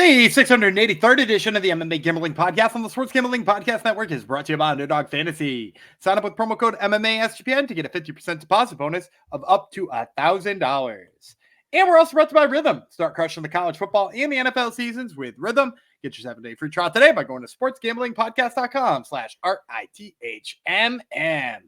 The 683rd edition of the MMA Gambling Podcast on the Sports Gambling Podcast Network is brought to you by Underdog Fantasy. Sign up with promo code MMA SGPN to get a 50% deposit bonus of up to $1,000. And we're also brought to you by Rhythm. Start crushing the college football and the NFL seasons with Rhythm. Get your 7-day free trial today by going to sportsgamblingpodcast.com/RITHMN.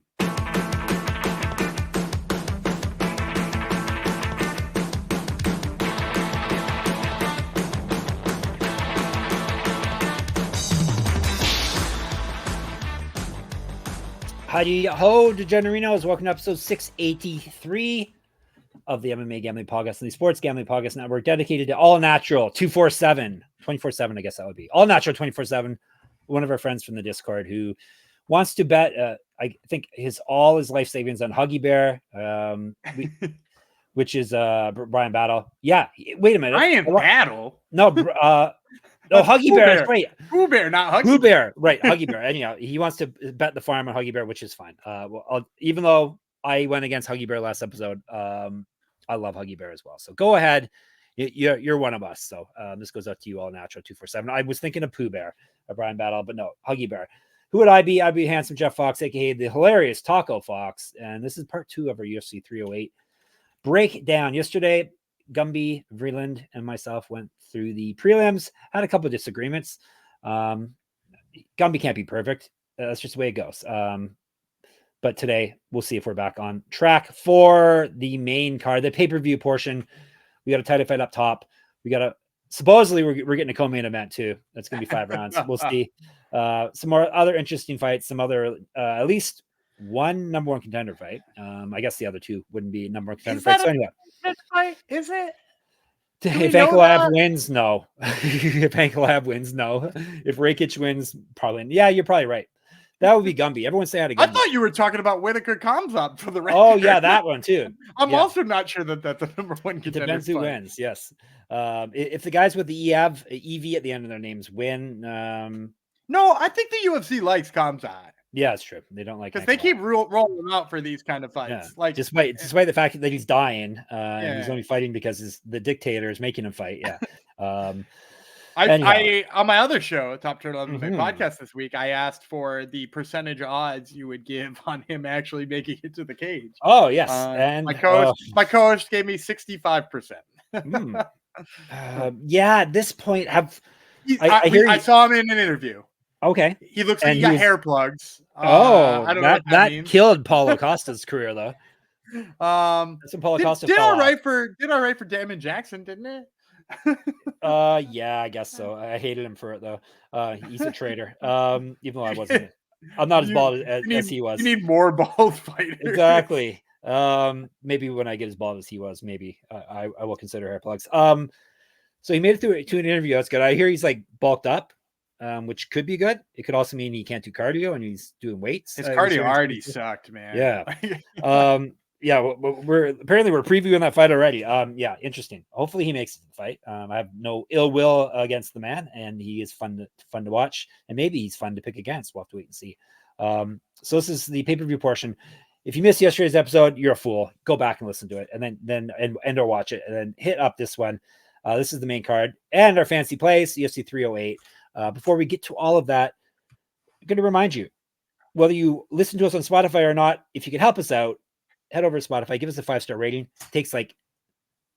Howdy ho, DeGenerinos. Welcome to episode 683 of the MMA Gambling Podcast and the Sports Gambling Podcast Network, dedicated to all natural 24/7, I guess that would be all natural 24/7. One of our friends from the Discord who wants to bet, I think all his life savings on Huggy Bear, which is Brian Battle. Yeah, wait a minute. Brian Battle? No, no, Huggy Bear. That's right. Pooh Bear, not Huggy Pooh Bear. Right, Huggy Bear. Anyhow, he wants to bet the farm on Huggy Bear, which is fine. Even though I went against Huggy Bear last episode, I love Huggy Bear as well. So go ahead. You're one of us. So this goes out to you all natural 247. I was thinking of Pooh Bear, Brian Battle, but no, Huggy Bear. Who would I be? I'd be handsome Jeff Fox, aka the hilarious Taco Fox. And this is part 2 of our UFC 308 breakdown. Yesterday, Gumby, Vreeland, and myself went through the prelims, had a couple of disagreements. Gumby can't be perfect. That's just the way it goes. But today, we'll see if we're back on track for the main card, the pay-per-view portion. We got a title fight up top. We got supposedly we're getting a co-main event too. That's going to be 5 rounds. We'll see. Some more other interesting fights, some other, at least one number 1 contender fight. I guess the other 2 wouldn't be number 1 contender fights. So anyway. Fight? Is it? If Ankalaev wins, no. If Ankalaev wins, no. If Rakić wins, probably. Yeah, you're probably right. That would be Gumby. Everyone say how to Gumby. I thought you were talking about Whittaker Khamzat for the record. Oh, yeah, that one too. I'm also not sure that that's a number 1 contender. Depends who wins, yes. If the guys with the EV at the end of their names win. No, I think the UFC likes Khamzat. Yeah, it's true. They don't like because they keep rolling him out for these kind of fights. Yeah. Like despite the fact that he's dying, and he's only fighting because the dictator is making him fight. Yeah. I on my other show, Top Turtle MMA Podcast this week, I asked for the percentage odds you would give on him actually making it to the cage. Oh yes, and my coach gave me 65%. Yeah, at this point, I saw him in an interview. Okay, he looks like he got hair plugs. I don't know that killed Paulo Costa's career though. That's when Paulo Costa did all right for Damon Jackson, didn't it? Yeah, I guess so. I hated him for it though. He's a traitor. Even though I wasn't. I'm not as bald as he was. You need more bald fighters. Exactly. Maybe when I get as bald as he was, maybe I will consider hair plugs. So he made it through to an interview. That's good. I hear he's like bulked up, which could be good. It could also mean he can't do cardio and he's doing weights. His cardio already sucked, man. Yeah. Yeah, we're previewing that fight already. Yeah, interesting. Hopefully he makes the fight. I have no ill will against the man, and he is fun to watch, and maybe he's fun to pick against. We'll have to wait and see. So this is the pay-per-view portion. If you missed yesterday's episode, you're a fool. Go back and listen to it, and then or watch it, and then hit up this one. This is the main card and our fancy plays, UFC 308. Before we get to all of that, I'm going to remind you, whether you listen to us on Spotify or not, if you can help us out, head over to Spotify, give us a 5-star rating. It takes like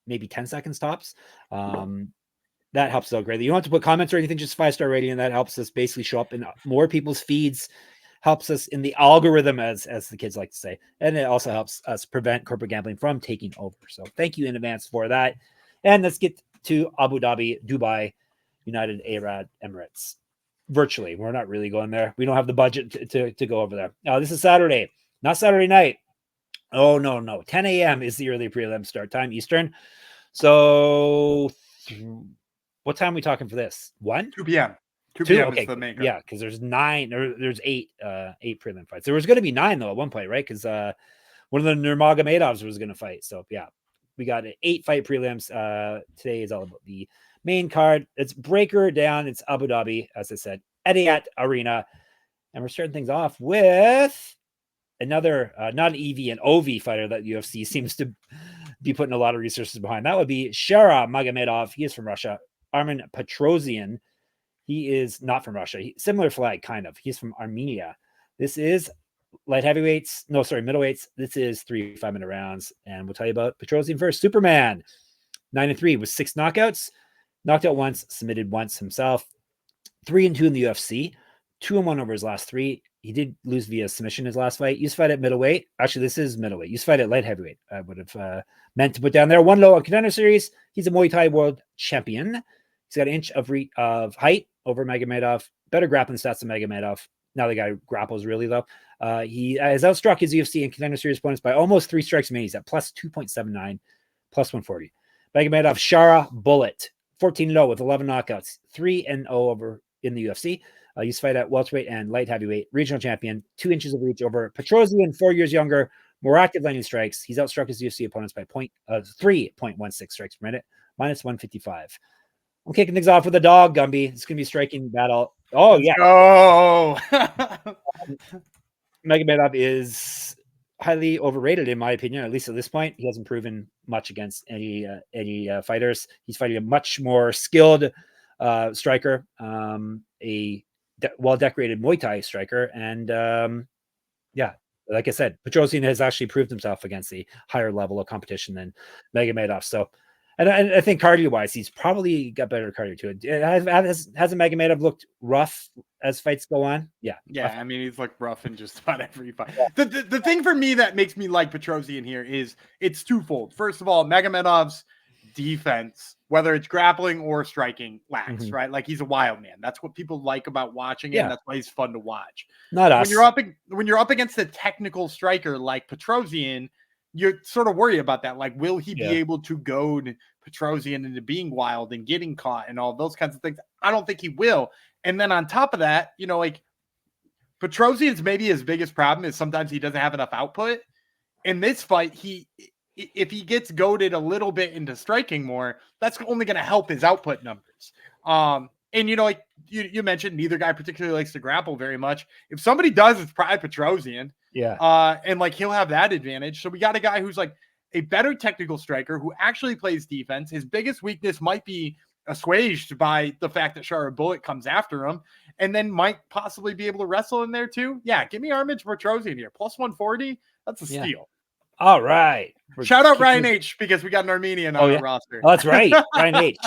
maybe 10 seconds tops. That helps out greatly. You don't have to put comments or anything, just 5-star rating, and that helps us basically show up in more people's feeds, helps us in the algorithm, as the kids like to say, and it also helps us prevent corporate gambling from taking over. So thank you in advance for that. And let's get to Abu Dhabi, Dubai, United Arab Emirates. Virtually. We're not really going there. We don't have the budget to go over there. This is Saturday, not Saturday night. Oh, no. 10 a.m. is the early prelim start time, Eastern. So what time are we talking for this? 1? 2 p.m. 2 p.m. Okay. is the main card. Yeah, because there's 8 prelim fights. There was going to be 9, though, at one point, right? Because one of the Magomedovs was going to fight. So, yeah, we got an 8-fight prelims. Today is all about the main card. It's breaker down. It's Abu Dhabi, as I said, Etihad Arena. And we're starting things off with another, not an EV, an OV fighter that UFC seems to be putting a lot of resources behind. That would be Shara Magomedov. He is from Russia. Armen Petrosyan. He is not from Russia. Similar flag, kind of. He's from Armenia. This is light heavyweights. No, sorry, middleweights. This is 3 5-minute rounds. And we'll tell you about Petrosyan first. Superman, 9-3 with 6 knockouts. Knocked out once, submitted once himself. 3-2 in the UFC. 2-1 over his last 3. He did lose via submission his last fight. Used to fight at middleweight. Actually, this is middleweight. Used to fight at light heavyweight. I would have meant to put down there. 1 low on Contender Series. He's a Muay Thai world champion. He's got an inch of height over Magomedov. Better grappling stats than Magomedov. Now the guy grapples really low. He has outstruck his UFC and Contender Series opponents by almost 3 strikes a minute. He's at plus 2.79, plus 140. Magomedov, Shara, Bullet. 14-0 with 11 knockouts. 3-0 over in the UFC. Used to fight at welterweight and light heavyweight. Regional champion. 2 inches of reach over Petrosyan, 4 years younger. More active landing strikes. He's outstruck his UFC opponents by 3.16 strikes per minute. Minus 155. I'm kicking things off with a dog, Gumby. It's going to be striking battle. Oh, yeah. Oh. Magomedov is highly overrated, in my opinion, at least at this point. He hasn't proven much against any fighters. He's fighting a much more skilled striker, a well-decorated Muay Thai striker. And yeah, like I said, Petrosyan has actually proved himself against the higher level of competition than Magomedov. So, and I think cardio-wise, he's probably got better cardio to it. Hasn't Magomedov looked rough as fights go on? Yeah. Yeah, I mean, he's looked rough in just about every fight. Yeah. The thing for me that makes me like Petrosyan here is it's twofold. First of all, Magomedov's defense, whether it's grappling or striking, lacks, right? Like, he's a wild man. That's what people like about watching him. Yeah. That's why he's fun to watch. Not us. When you're up against a technical striker like Petrosyan, you sort of worry about that. Like, will he be able to goad Petrosyan into being wild and getting caught and all those kinds of things? I don't think he will. And then on top of that, you know, like, Petrosyan's maybe his biggest problem is sometimes he doesn't have enough output. In this fight, if he gets goaded a little bit into striking more, that's only going to help his output numbers. And, you know, like you mentioned, neither guy particularly likes to grapple very much. If somebody does, it's probably Petrosyan. Yeah. And like, he'll have that advantage. So we got a guy who's like a better technical striker who actually plays defense. His biggest weakness might be assuaged by the fact that Shara Bullet comes after him, and then might possibly be able to wrestle in there too. Yeah. Give me Armen Petrosyan here. Plus 140. That's a steal. All right. Shout out Ryan H, because we got an Armenian on our roster. Oh, that's right. Ryan H.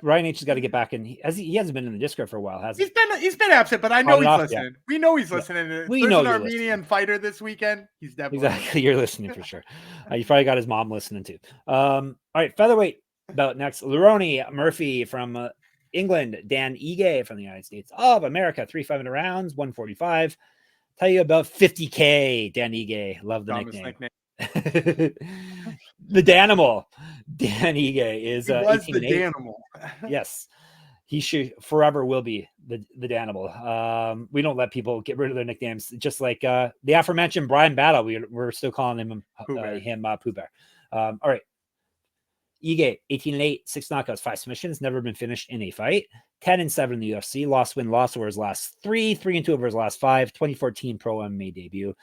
Ryan H has got to get back in. He hasn't been in the Discord for a while, has he? He's been absent, but I know he's listening. Yeah. We know he's listening. We know an Armenian fighter this weekend. He's definitely exactly. You're listening for sure. You probably got his mom listening too. All right, featherweight bout next. Lerone Murphy from England. Dan Ige from the United States of America. 3 5-minute rounds, 145. Tell you about 50K. Dan Ige. Love the nickname. The Danimal. Dan Ige is he was the Danimal. Yes, he should forever will be the Danimal. We don't let people get rid of their nicknames, just like the aforementioned Brian Battle. We're still calling him Pooh Bear. All right, Ige 18-8, 6 knockouts, 5 submissions, never been finished in a fight. 10-7 in the UFC, lost over his last 3, 3-2 over his last 5. 2014 pro MMA debut.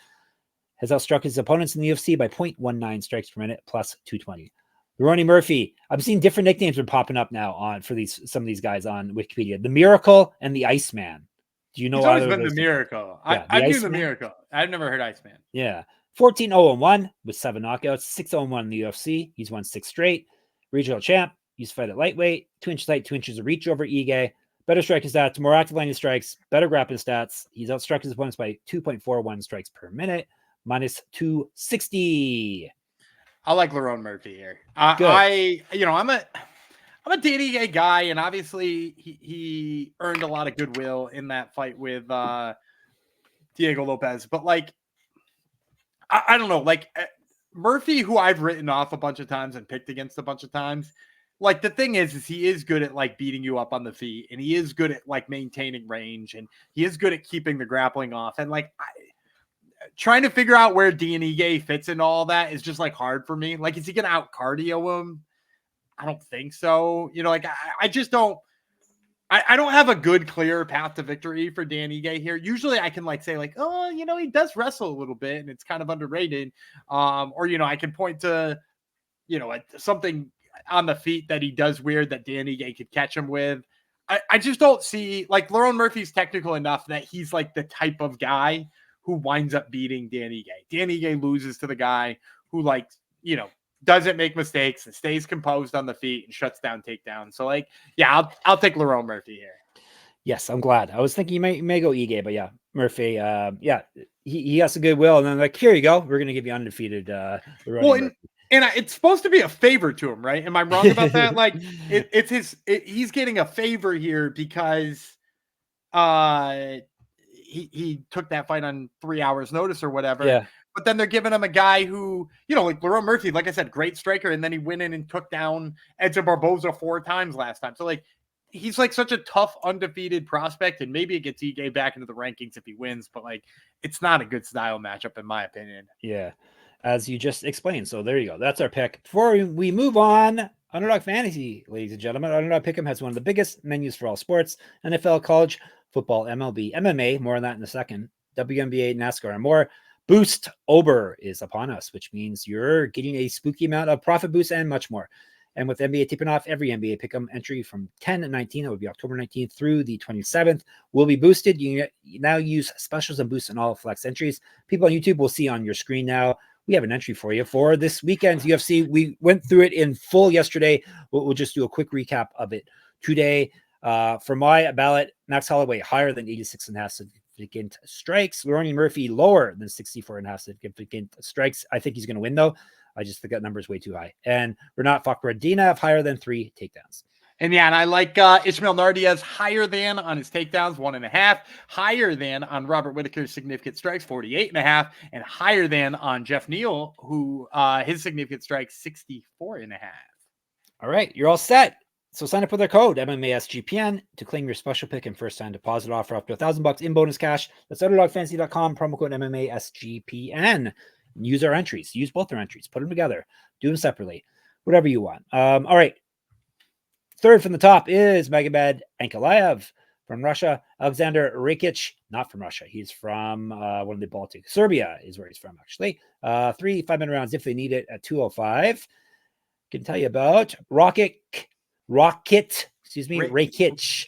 Has outstruck his opponents in the UFC by 0.19 strikes per minute, plus 220. Lerone Murphy. I'm seeing different nicknames are popping up now for some of these guys on Wikipedia. The Miracle and the Iceman. Do you know? He's always been the Miracle. Yeah, I knew the Miracle. I've never heard Iceman. Yeah. 14-0-1 with 7 knockouts, 6-0-1 in the UFC. He's won 6 straight. Regional champ. Used to fight at lightweight. 2 inches height, 2 inches of reach over Ige. Better striking stats, more active landing strikes, better grappling stats. He's outstruck his opponents by 2.41 strikes per minute. Minus 260. I like Lerone Murphy here. I'm a Dan Ige guy, and obviously he earned a lot of goodwill in that fight with Diego Lopez. But like, I don't know, like Murphy, who I've written off a bunch of times and picked against a bunch of times. Like, the thing is he is good at like beating you up on the feet, and he is good at like maintaining range, and he is good at keeping the grappling off. And like, trying to figure out where Dan Ige fits into all that is just like hard for me. Like, is he going to out cardio him? I don't think so. You know, like I just don't. I don't have a good, clear path to victory for Dan Ige here. Usually I can like say like, oh, you know, he does wrestle a little bit and it's kind of underrated. Or, you know, I can point to, you know, something on the feet that he does weird that Dan Ige could catch him with. I just don't see, like, Lerone Murphy's technical enough that he's like the type of guy who winds up beating Dan Ige. Dan Ige loses to the guy who, like, you know, doesn't make mistakes and stays composed on the feet and shuts down takedowns. So, like, yeah, I'll take Lerone Murphy here. Yes, I'm glad. I was thinking you may go Ige, but yeah, Murphy. Yeah, he has a good will, and then like, here you go, we're gonna give you undefeated. Well, and it's supposed to be a favor to him, right? Am I wrong about that? Like, he's getting a favor here because he took that fight on 3 hours notice or whatever. Yeah. But then they're giving him a guy who, you know, like Lerone Murphy, like I said, great striker, and then he went in and took down Edson Barboza 4 times last time. So, like, he's like such a tough, undefeated prospect, and maybe it gets Ige back into the rankings if he wins, but like, it's not a good style matchup in my opinion. Yeah, as you just explained. So there you go. That's our pick. Before we move on, Underdog Fantasy, ladies and gentlemen, Underdog Pick'em has one of the biggest menus for all sports: NFL, college football, MLB, MMA. More on that in a second. WNBA, NASCAR, and more. Boost Ober is upon us, which means you're getting a spooky amount of profit boost and much more. And with NBA tipping off, every NBA Pick'em entry from 10 and 19, that would be October 19th through the 27th, will be boosted. You now use specials and boosts in all flex entries. People on YouTube will see on your screen now. We have an entry for you for this weekend's UFC. We went through it in full yesterday. We'll just do a quick recap of it today. For my ballot, Max Holloway higher than 86.5 significant strikes. Lerone Murphy lower than 64.5 significant strikes. I think he's going to win, though. I just think that number is way too high. And Renat Fakhreddinov higher than 3 takedowns. And yeah, and I like Ismail Nardiaz higher than on his takedowns, 1.5, higher than on Robert Whittaker's significant strikes, 48.5, and higher than on Jeff Neal, who his significant strikes, 64.5. All right, you're all set. So sign up with our code MMASGPN to claim your special pick and first time deposit offer up to $1,000 in bonus cash. That's UnderdogFantasy.com, promo code MMASGPN. Use our entries. Use both our entries. Put them together. Do them separately. Whatever you want. All right. Third from the top is Magomed Ankalaev from Russia. Aleksandar Rakić, not from Russia. He's from one of the Baltic. Serbia is where he's from, actually. 3 5-minute rounds if they need it at 205. Can tell you about Rakić. Excuse me. Rakić.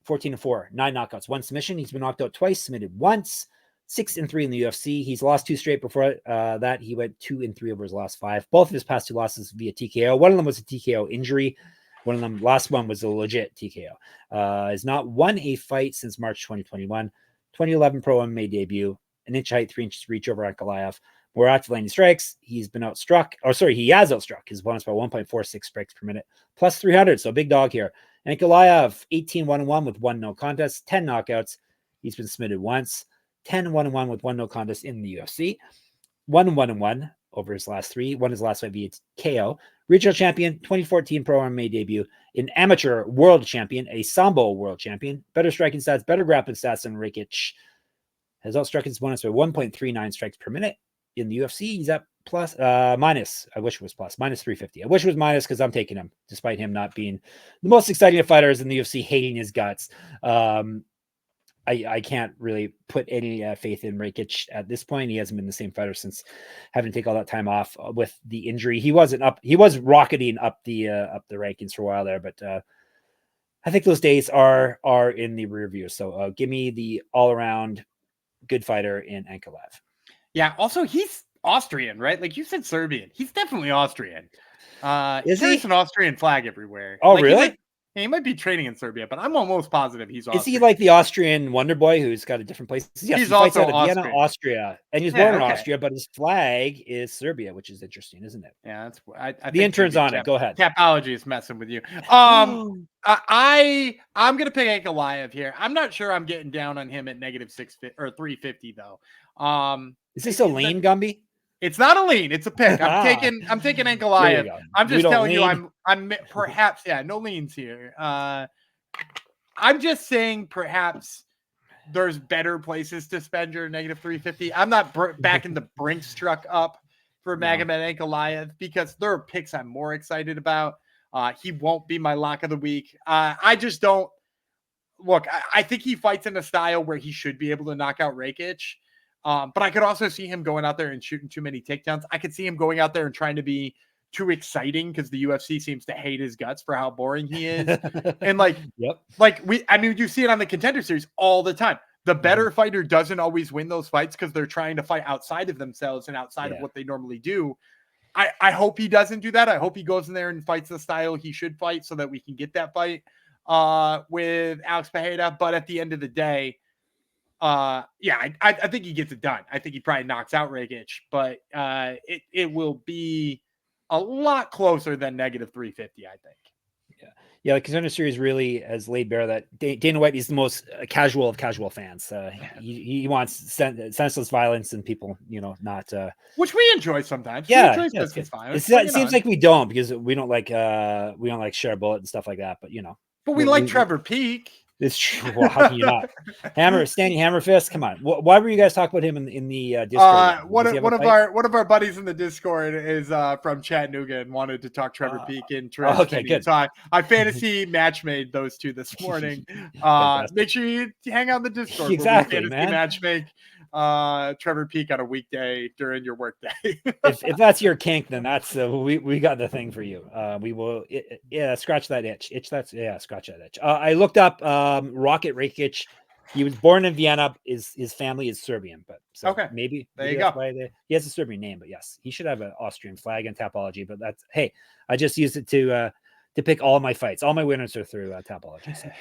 14-4, 9 knockouts, 1 submission. He's been knocked out twice, submitted once. 6-3 in the UFC. He's lost 2 straight before that. He went 2-3 over his last 5. Both of his past 2 losses via TKO. One of them was a TKO injury. One of them, last one, was a legit TKO. Has not won a fight since March 2021. 2011 pro MMA debut. An inch height, 3 inches reach over Ankalaev. More active landing strikes. He's been outstruck. He has outstruck his opponents by 1.46 strikes per minute. Plus 300. So big dog here. Ankalaev, 18-1-1 with 1 no contest, 10 knockouts. He's been submitted once. 10-1-1 with 1 no contest in the UFC. 1-1-1 over his last 3. Won his last fight via KO. Regional champion, 2014 pro MMA debut. An amateur world champion, a Sambo world champion. Better striking stats, better grappling stats than Rakić. Has outstruck his opponents by 1.39 strikes per minute. In the UFC, he's at minus. I wish it was plus. Minus 350. I wish it was minus because I'm taking him, despite him not being the most exciting of fighters in the UFC, hating his guts. I can't really put any faith in Rakić at this point. He hasn't been the same fighter since having to take all that time off with the injury. He wasn't up. He was rocketing up the rankings for a while there, but I think those days are in the rear view. So give me the all around good fighter in Ankalaev. Yeah. Also, he's Austrian, right? Like you said, Serbian. He's definitely Austrian. Is he? There's an Austrian flag everywhere. Oh, like, really? He might be training in Serbia, but I'm almost positive he's Austrian. Is he like the Austrian Wonder Boy who's got a different place? Yes, he's he fights also out of Vienna, Austria, and he's born in Austria, but his flag is Serbia, which is interesting, isn't it? Yeah, that's I the intern's on it. Go ahead. Capology is messing with you. I'm gonna pick Ankalaev here. I'm not sure I'm getting down on him at -650 or 350 though. Is this a lean, Gumby? It's not a lean. It's a pick. I'm taking Ankalaev. I'm just telling you, I'm perhaps, no leans here. I'm just saying perhaps there's better places to spend your -350. I'm not backing the Brinks truck up for Magomed Ankalaev because there are picks I'm more excited about. He won't be my lock of the week. I just don't look. I think he fights in a style where he should be able to knock out Rakić. But I could also see him going out there and shooting too many takedowns. I could see him going out there and trying to be too exciting because the UFC seems to hate his guts for how boring he is. And you see it on the Contender Series all the time. The better fighter doesn't always win those fights because they're trying to fight outside of themselves and outside of what they normally do. I hope he doesn't do that. I hope he goes in there and fights the style he should fight so that we can get that fight with Alex Pereira. But at the end of the day, I think he gets it done. I think he probably knocks out Rakić, but it will be a lot closer than -350, I think. Yeah, the Contender Series really has laid bare that Dana White is the most casual of casual fans. He wants senseless violence and people, not which we enjoy sometimes. Yeah, we enjoy senseless violence. It seems like we don't because we don't like Shara Bullet and stuff like that. But but we like Trevor Peek. It's true. Well, how can you not? Standing hammer fist. Come on. Why were you guys talking about him in the Discord? One of our buddies in the Discord is from Chattanooga and wanted to talk Trevor Peek and Trish. Okay, good. So I fantasy match made those two this morning. Make sure you hang out in the Discord. Exactly, fantasy man. Match make Trevor Peek on a weekday during your workday. if that's your kink, then that's we got the thing for you. We will scratch that itch. Scratch that itch. I looked up Rocket Rakić. He was born in Vienna. His family is Serbian, but maybe there you go. He has a Serbian name, but yes, he should have an Austrian flag in Tapology. But I just used it to pick all my fights. All my winners are through Tapology. So.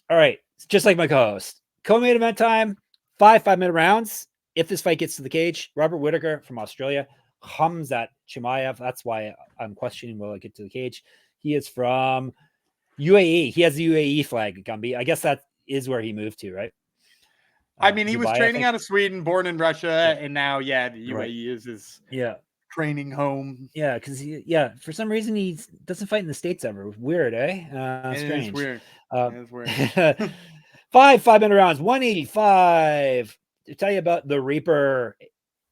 All right, just like my co-host, co-main event time. 5-minute rounds. If this fight gets to the cage, Robert Whittaker from Australia, Khamzat Chimaev. That's why I'm questioning will it get to the cage. He is from UAE. He has the UAE flag, Gumby. I guess that is where he moved to, right? He Dubai, was training out of Sweden, born in Russia, and now, the UAE is his training home. Yeah, because for some reason he doesn't fight in the States ever. Weird, eh? Strange. It is weird. 5-minute rounds, 185. To tell you about the Reaper,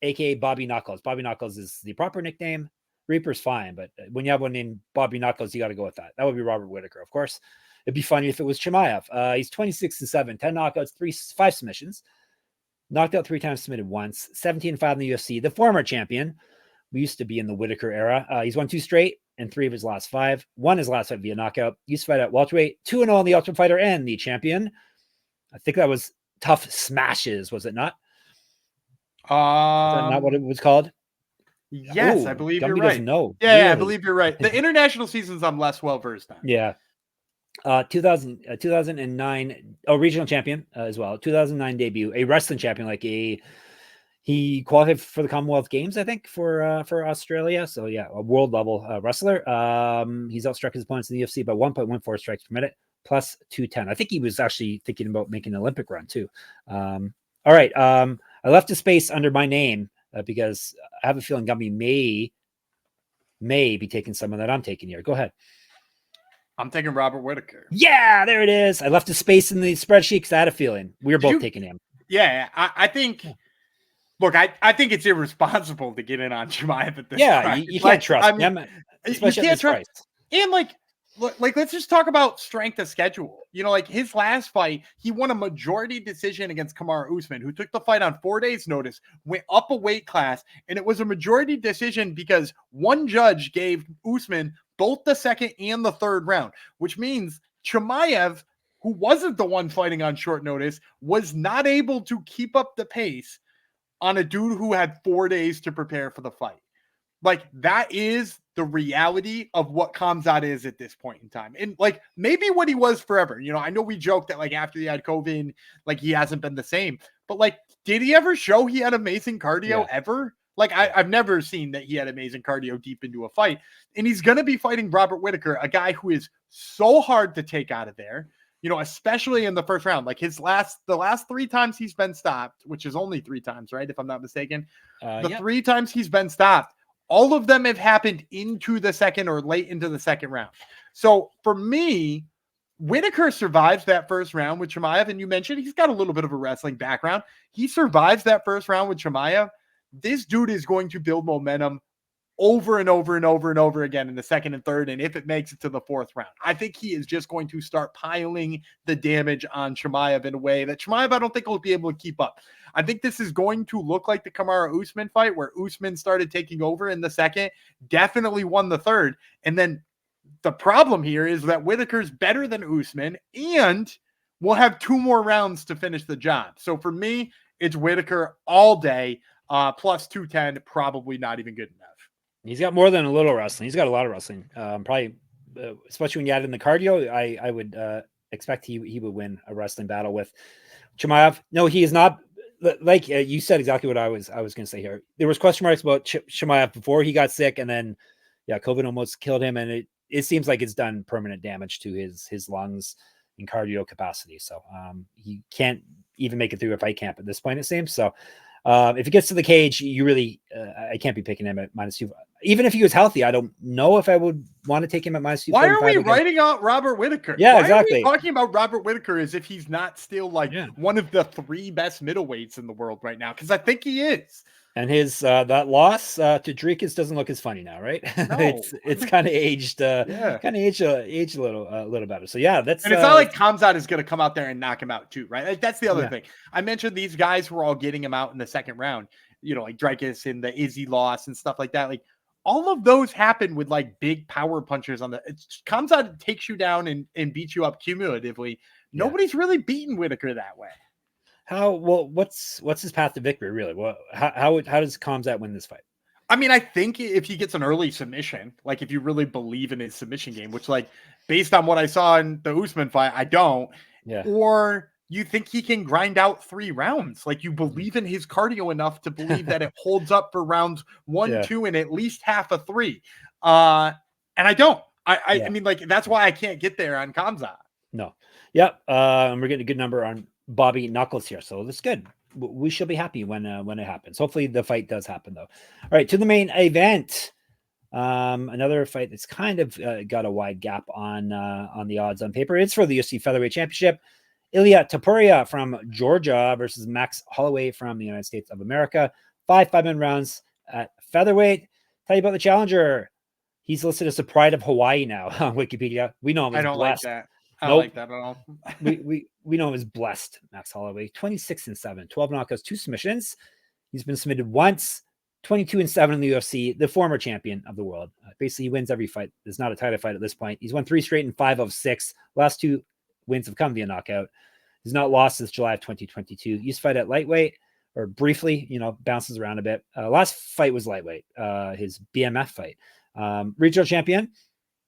aka Bobby Knuckles. Bobby Knuckles is the proper nickname. Reaper's fine, but when you have one named Bobby Knuckles, you got to go with that. That would be Robert Whittaker, of course. It'd be funny if it was Chimaev. He's 26-7, 10 knockouts, 5 submissions. Knocked out 3 times, submitted once. 17-5 in the UFC. The former champion. We used to be in the Whittaker era. He's won 2 straight and 3 of his last 5. Won his last fight via knockout. Used to fight at welterweight. 2-0 in the Ultimate Fighter and the champion. I think that was Tough Smashes, was it not? Is that not what it was called? Yes, I believe you're right. No, yeah, really? I believe you're right. The international seasons I'm less well versed on. Yeah. 2009 regional champion as well. 2009 debut, a wrestling champion, he qualified for the Commonwealth Games, I think, for Australia. So a world level wrestler. He's outstruck his opponents in the UFC by 1.14 strikes per minute. Plus 210. I think he was actually thinking about making an Olympic run too. All right. I left a space under my name because I have a feeling Gumby may be taking someone that I'm taking here. Go ahead. I'm taking Robert Whittaker. Yeah, there it is. I left a space in the spreadsheet because I had a feeling we were both taking him. Yeah, I think. Look, I think it's irresponsible to get in on Chimaev at this. Yeah, you can't trust him, especially you at this price. And let's just talk about strength of schedule. His last fight, he won a majority decision against Kamaru Usman, who took the fight on 4 days' notice, went up a weight class, and it was a majority decision because one judge gave Usman both the second and the third round, which means Chimaev, who wasn't the one fighting on short notice, was not able to keep up the pace on a dude who had 4 days to prepare for the fight. That is the reality of what Khamzat is at this point in time. And maybe what he was forever. I know we joked that after he had COVID, he hasn't been the same, but did he ever show he had amazing cardio ever? I've never seen that he had amazing cardio deep into a fight. And he's going to be fighting Robert Whittaker, a guy who is so hard to take out of there, especially in the first round. The last 3 times he's been stopped, which is only 3 times, right? If I'm not mistaken, 3 times he's been stopped, all of them have happened into the second or late into the second round. So for me, Whittaker survives that first round with Chimaev. And you mentioned he's got a little bit of a wrestling background. He survives that first round with Chimaev. This dude is going to build momentum over and over and over and over again in the second and third, and if it makes it to the fourth round. I think he is just going to start piling the damage on Chimaev in a way that Chimaev, I don't think, will be able to keep up. I think this is going to look like the Kamaru-Usman fight, where Usman started taking over in the second, definitely won the third, and then the problem here is that Whittaker's better than Usman, and we'll have 2 more rounds to finish the job. So for me, it's Whittaker all day, plus 210, probably not even good enough. He's got more than a little wrestling. He's got a lot of wrestling. Probably, especially when you add in the cardio, I would expect he would win a wrestling battle with Chimaev. No, he is not. Like you said, exactly what I was going to say here. There was question marks about Chimaev before he got sick, and then COVID almost killed him, and it seems like it's done permanent damage to his lungs and cardio capacity. So he can't even make it through a fight camp at this point, it seems. So if he gets to the cage, you really I can't be picking him at -2. Even if he was healthy, I don't know if I would want to take him at -2. Why are we writing out Robert Whittaker? Yeah, Why exactly. Are we talking about Robert Whittaker as if he's not still one of the 3 best middleweights in the world right now? Because I think he is. And his that loss to Dricus doesn't look as funny now, right? No. it's kind of aged, aged a little better. So that's and it's not like Khamzat is going to come out there and knock him out too, right? Like, that's the other thing. I mentioned these guys were all getting him out in the second round. Like Dricus and the Izzy loss and stuff like that. Like all of those happen with like big power punchers on Khamzat takes you down and beats you up cumulatively. Nobody's really beaten Whittaker that way. What's his path to victory really? How does Khamzat win this fight? I mean, I think if he gets an early submission, like if you really believe in his submission game, which like based on what I saw in the Usman fight, I don't. Yeah. Or you think he can grind out 3 rounds, like you believe in his cardio enough to believe that it holds up for rounds 1, 2, and at least half of 3. And I don't. I mean, like that's why I can't get there on Khamzat. No. Yep. And we're getting a good number on Bobby Knuckles here, so that's good. We should be happy when it happens. Hopefully the fight does happen though. All right, to the main event. Another fight that's kind of got a wide gap on the odds on paper. It's for the UFC featherweight championship. Ilia Topuria from Georgia versus Max Holloway from the United States of America. 5-minute rounds at featherweight. Tell you about the challenger. He's listed as the pride of Hawaii now on Wikipedia. We know him as blessed. Like that. I don't like that at all. we know him as blessed, Max Holloway. 26-7, 12 knockouts, 2 submissions. He's been submitted once. 22-7 in the UFC, the former champion of the world. Basically, he wins every fight. There's not a title fight at this point. He's won 3 straight and 5 of 6. Last 2 wins have come via knockout. He's not lost since July of 2022. He used to fight at lightweight, or briefly, bounces around a bit. Last fight was lightweight, his BMF fight. Regional champion.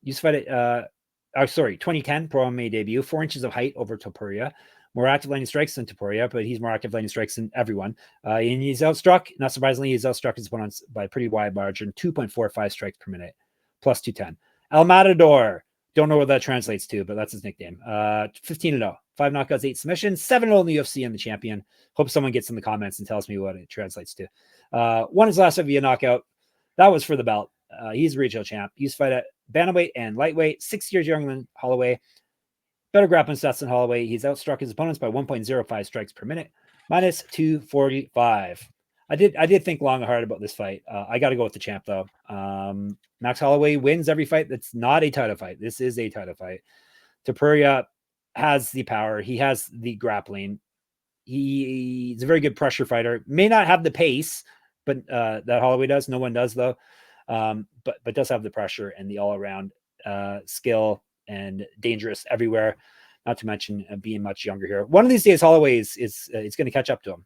Used to fight at 2010 pro MMA debut, 4 inches of height over Topuria. More active landing strikes than Topuria, but he's more active landing strikes than everyone. And he's outstruck, not surprisingly, he's outstruck his opponents by a pretty wide margin, 2.45 strikes per minute, plus 210. El Matador, don't know what that translates to, but that's his nickname. 15-0, 5 knockouts, 8 submissions, 7-0 in the UFC and the champion. Hope someone gets in the comments and tells me what it translates to. Won his last fight via knockout. That was for the belt. He's a regional champ. He used to fight at bantamweight and lightweight, 6 years younger than Holloway. Better grappling stats than Holloway. He's outstruck his opponents by 1.05 strikes per minute, minus 245. I did think long and hard about this fight. I got to go with the champ though. Max Holloway wins every fight. That's not a title fight. This is a title fight. Topuria has the power. He has the grappling. He's a very good pressure fighter. May not have the pace, but that Holloway does. No one does though. But does have the pressure and the all around skill and dangerous everywhere. Not to mention being much younger here. One of these days, Holloway is going to catch up to him.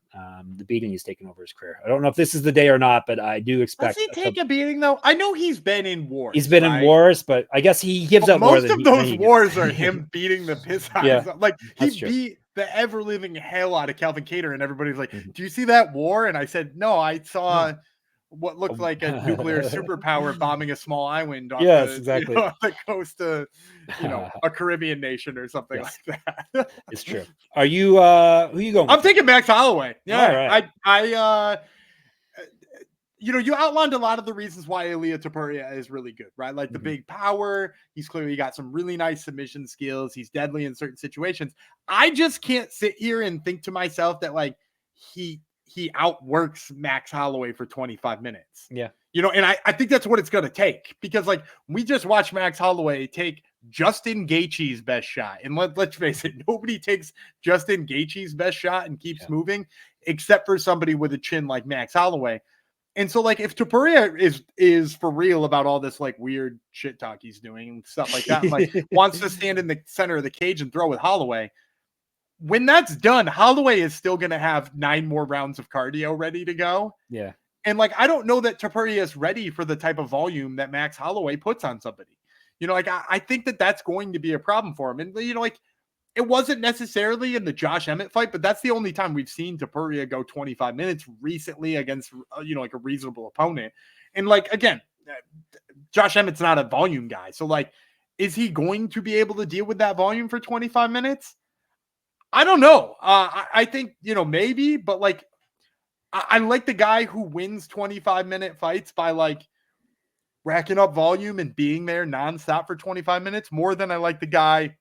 The beating he's taken over his career. I don't know if this is the day or not, but I do expect. Does he take a beating though? I know he's been in wars. He's been in wars, but I guess he gives up more. Most of those wars are him beating the piss out of him. Like he true. Beat the ever living hell out of Calvin Kattar, and everybody's like, "Do you see that war?" And I said, "No, I saw." What looked like a nuclear superpower bombing a small island on exactly. On the coast of a Caribbean nation or something like that. It's true. Are you who are you going with? I'm taking Max Holloway. Yeah. Right. I you outlined a lot of the reasons why Ilia Topuria is really good, right? Like the big power. He's clearly got some really nice submission skills. He's deadly in certain situations. I just can't sit here and think to myself that like he outworks Max Holloway for 25 minutes. Yeah. You know, and I think that's what it's going to take, because like we just watched Max Holloway take Justin Gaethje's best shot. And let's face it, nobody takes Justin Gaethje's best shot and keeps moving except for somebody with a chin like Max Holloway. And so like if Topuria is for real about all this like weird shit talk he's doing and stuff like that, and, like wants to stand in the center of the cage and throw with Holloway, when that's done, Holloway is still going to have 9 more rounds of cardio ready to go. Yeah. And like, I don't know that Topuria is ready for the type of volume that Max Holloway puts on somebody. You know, like I think that that's going to be a problem for him. And, you know, like it wasn't necessarily in the Josh Emmett fight, but that's the only time we've seen Topuria go 25 minutes recently against, you know, like a reasonable opponent. And like, again, Josh Emmett's not a volume guy. So like, is he going to be able to deal with that volume for 25 minutes? I don't know. I think, you know, maybe, but like, I like the guy who wins 25-minute fights by like racking up volume and being there nonstop for 25 minutes more than I like the guy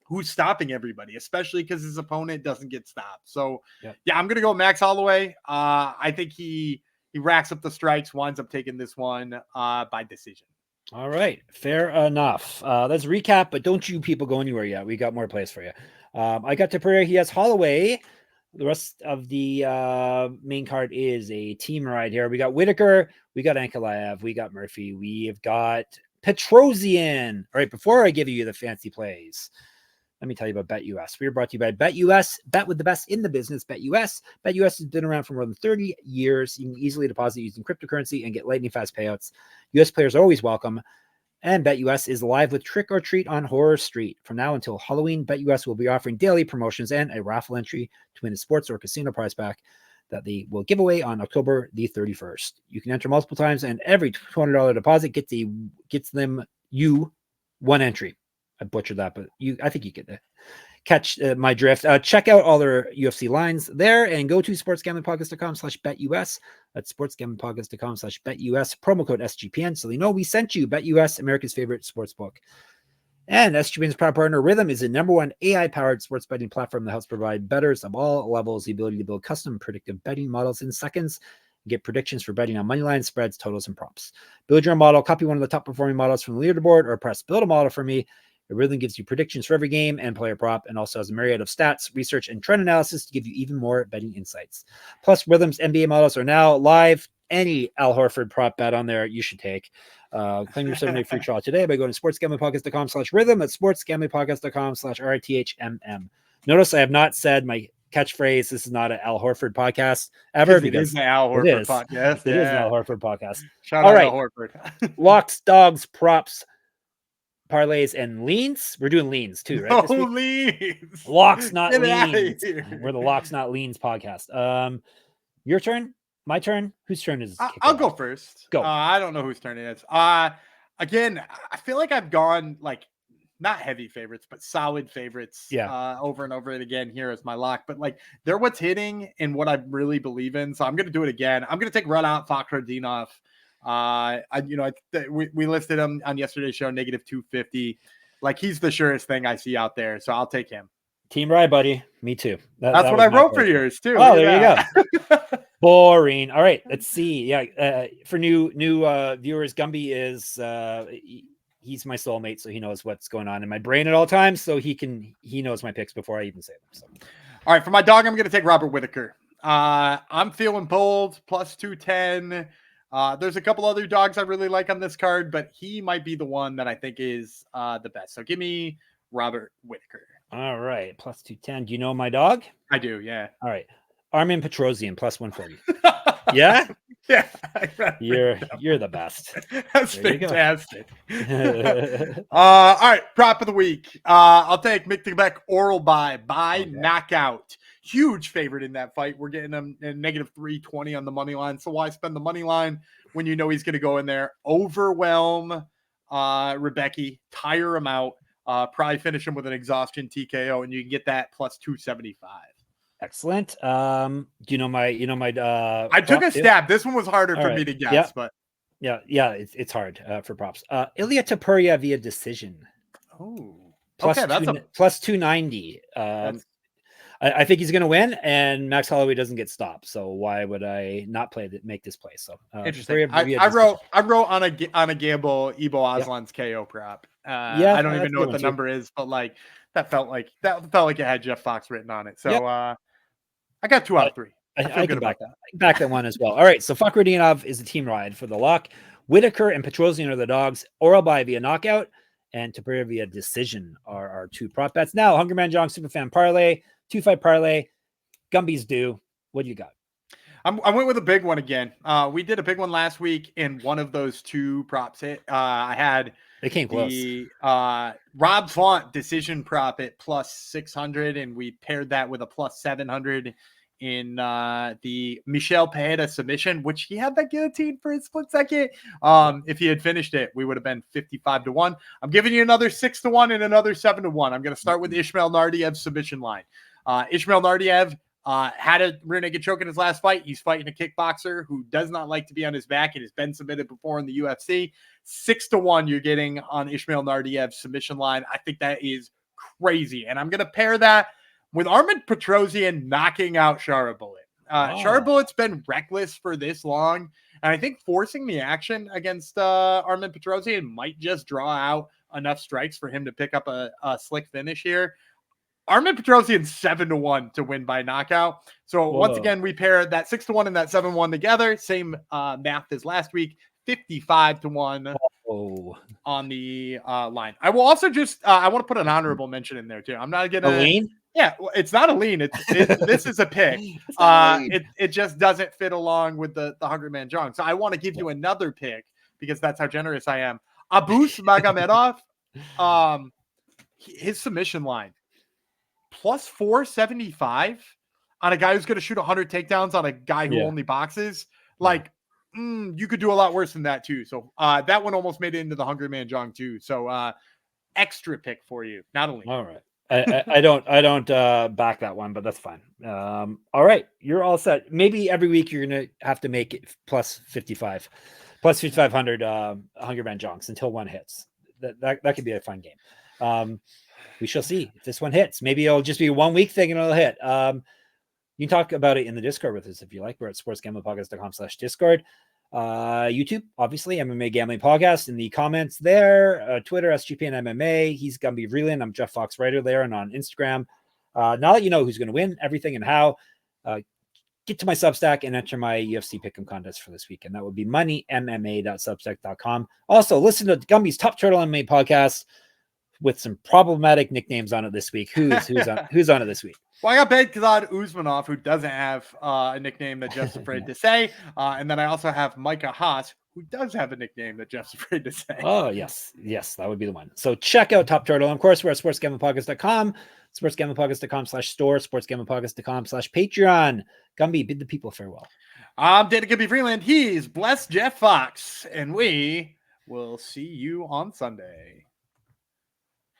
who's stopping everybody, especially because his opponent doesn't get stopped. So yeah, I'm going to go Max Holloway. I think he racks up the strikes, winds up taking this one by decision. All right. Fair enough. Let's recap, but don't you people go anywhere yet. We got more plays for you. I got Topuria. He has Holloway. The rest of the main card is a team ride here. We got Whittaker, we got Ankalaev, we got Murphy, we've got Petrosyan. All right, before I give you the fancy plays, let me tell you about BetUS. We are brought to you by BetUS. Bet with the best in the business, BetUS. BetUS has been around for more than 30 years. You can easily deposit using cryptocurrency and get lightning fast payouts. US players are always welcome. And BetUS is live with Trick or Treat on Horror Street. From now until Halloween, BetUS will be offering daily promotions and a raffle entry to win a sports or casino prize pack that they will give away on October the 31st. You can enter multiple times, and every $200 deposit gets them you one entry. I butchered that, but I think you get that. Catch my drift. Check out all their UFC lines there and go to sportsgamblingpodcast.com/BetUS. That's sportsgamblingpodcast.com/BetUS. Promo code SGPN so they know we sent you. BetUS, America's favorite sports book. And SGPN's proud partner, Rhythm, is the #1 AI-powered sports betting platform that helps provide bettors of all levels the ability to build custom predictive betting models in seconds and get predictions for betting on money lines, spreads, totals, and props. Build your own model, copy one of the top-performing models from the leaderboard, or press build a model for me. It really gives you predictions for every game and player prop, and also has a myriad of stats, research, and trend analysis to give you even more betting insights. Plus, Rhythm's NBA models are now live. Any Al Horford prop bet on there you should take. Claim your 7-day free trial today by going to sportsgamblingpodcast.com/rhythm. That's sportsgamblingpodcast.com/RTHMM. Notice I have not said my catchphrase. This is not an Al Horford podcast ever, because it is an Al Horford podcast. It is an Al Horford podcast. Shout out Al Horford. Locks, dogs, props, parlays, and leans. We're doing leans too, right? No leans. Locks, not Get leans. We're the Locks, not leans podcast. Your turn? My turn? Whose turn is it? I'll go first. Go. I don't know whose turn it is. Again, I feel like I've gone like not heavy favorites, but solid favorites. Over and over and again here as my lock. But like they're what's hitting and what I really believe in. So I'm gonna do it again. I'm gonna take Radat Fakhretdinov. We listed him on yesterday's show, -250. Like he's the surest thing I see out there. So I'll take him. Team Rye, buddy. Me too. That's what I wrote for yours too. Oh, there you go. Boring. All right, let's see. Yeah, for new viewers, Gumby is he's my soulmate, so he knows what's going on in my brain at all times. So he knows my picks before I even say them. So, all right, for my dog, I'm going to take Robert Whittaker. I'm feeling bold, +210. There's a couple other dogs I really like on this card, but he might be the one that I think is the best. So give me Robert Whittaker. All right, +210. Do you know my dog? I do, yeah. All right. Armen Petrosyan, +140. Yeah? Yeah. You're the best. That's fantastic. All right, prop of the week. I'll take Miktabek oral by knockout. Huge favorite in that fight. We're getting him in -320 on the money line. So why spend the money line when you know he's going to go in there, overwhelm Rebecca, tire him out, probably finish him with an exhaustion TKO, and you can get that +275. Excellent. Do you know my I took a stab. This one was harder for me to guess, but it's hard for props. Ilia Topuria via decision. Oh, +290. I think he's going to win, and Max Holloway doesn't get stopped. So why would I not make this play? So interesting. I wrote on a gamble Ibo Aslan's KO prop. I don't even know what the number is, but like that felt like it had Jeff Fox written on it. So I got 2 out of 3. I can back that one as well. All right, so Fakhretdinov is the team ride for the lock. Whittaker and Petrosyan are the dogs. Oral by via knockout, and Topuria via decision are our 2 prop bets. Now, Hungry Man Jong Superfan parlay, 2-fight parlay. Gumby's due. What do you got? I went with a big one again. We did a big one last week, and one of those 2 props hit. I had they came close. Rob Font decision prop at +600, and we paired that with a +700 in the Michel Pereira submission, which he had that guillotine for a split second. If he had finished it, we would have been 55-1. I'm giving you another 6-1 and another 7-1. I'm going to start with Ismail Nardiev submission line. Ismail Nardiev had a rear naked choke in his last fight. He's fighting a kickboxer who does not like to be on his back and has been submitted before in the UFC. 6-1 you're getting on Ismail Nardiev's submission line. I think that is crazy. And I'm going to pair that with Armen Petrosyan knocking out Shara Bullet. Shara Bullet's been reckless for this long. And I think forcing the action against Armen Petrosyan might just draw out enough strikes for him to pick up a slick finish here. Armen Petrosyan's 7-1 to win by knockout. So once again, we pair that 6-1 and that 7-1 together. Same math as last week, 55-1 on the line. I will also just I want to put an honorable mention in there too. I'm not gonna lean. Yeah, it's not a lean. This is a pick. It just doesn't fit along with the Hungry Man Jong. So I want to give you another pick because that's how generous I am. Abus Magomedov, his submission line. +475 on a guy who's going to shoot 100 takedowns on a guy who only boxes. Like, you could do a lot worse than that too. So that one almost made it into the Hungry Man Jong too. So extra pick for you, not only. All right. I don't back that one, but that's fine. All right, you're all set. Maybe every week you're gonna have to make it +55, +5,500 Hungry Man Jongs until one hits. That could be a fun game. We shall see if this one hits. Maybe it'll just be a 1 week thing and it'll hit. You can talk about it in the Discord with us if you like. We're at sportsgamblingpodcast.com/Discord. YouTube, obviously, MMA Gambling Podcast in the comments there. Twitter, SGPN MMA. He's going to be reeling. I'm Jeff Fox Writer there and on Instagram. Now that you know who's going to win, everything and how, get to my Substack and enter my UFC Pick'em contest for this week. And that would be moneymma.substack.com. Also, listen to Gumby's Top Turtle MMA podcast with some problematic nicknames on it this week. Who's on it this week? Well, I got Bedkazad Usmanov, who doesn't have a nickname that Jeff's afraid to say. And then I also have Micah Haas, who does have a nickname that Jeff's afraid to say. Oh, yes. Yes, that would be the one. So check out Top Turtle. And of course, we're at sportsgamblingpodcast.com, sportsgamblingpodcast.com/store, sportsgamblingpodcast.com/Patreon. Gumby, bid the people farewell. I'm Dana Gumby Freeland. He's Blessed Jeff Fox. And we will see you on Sunday.